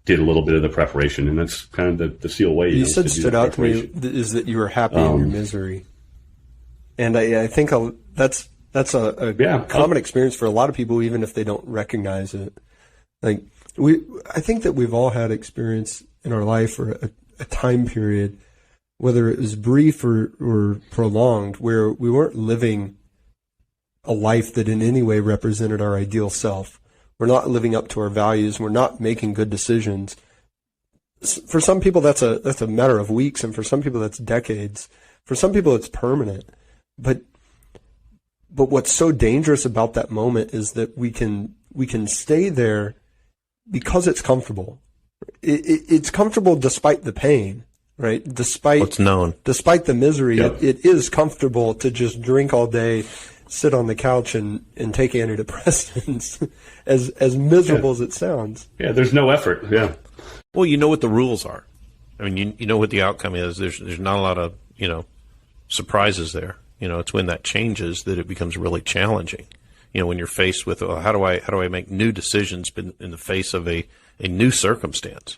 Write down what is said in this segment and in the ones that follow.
did a little bit of the preparation, and that's kind of the seal way. You said stood out to me is that you were happy in your misery, and I think that's a common experience for a lot of people, even if they don't recognize it. Like I think that we've all had experience in our life or a time period, whether it was brief or prolonged, where we weren't living a life that in any way represented our ideal self. We're not living up to our values. We're not making good decisions. For some people, that's a matter of weeks, and for some people, that's decades. For some people, it's permanent. But what's so dangerous about that moment is that we can stay there because it's comfortable. It's comfortable despite the pain, right? Despite what's known, despite the misery, it is comfortable to just drink all day, sit on the couch and take antidepressants, as miserable as it sounds. Yeah, there's no effort. Yeah. Well, you know what the rules are. I mean, you know what the outcome is. There's not a lot of, surprises there. It's when that changes that it becomes really challenging. When you're faced with, how do I make new decisions in the face of a new circumstance?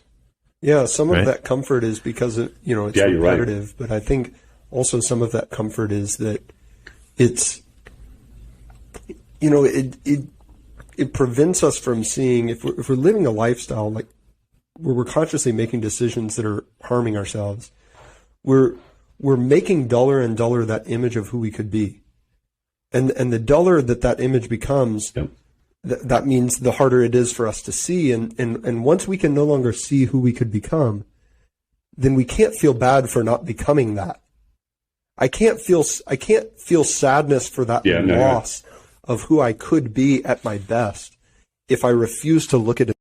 Yeah, some of that comfort is because it's repetitive, right. But I think also some of that comfort is that it's, it prevents us from seeing, if we're living a lifestyle like where we're consciously making decisions that are harming ourselves, we're making duller and duller that image of who we could be. And the duller that image becomes, that means the harder it is for us to see. And once we can no longer see who we could become, then we can't feel bad for not becoming that. I can't feel sadness for that loss of who I could be at my best if I refuse to look at it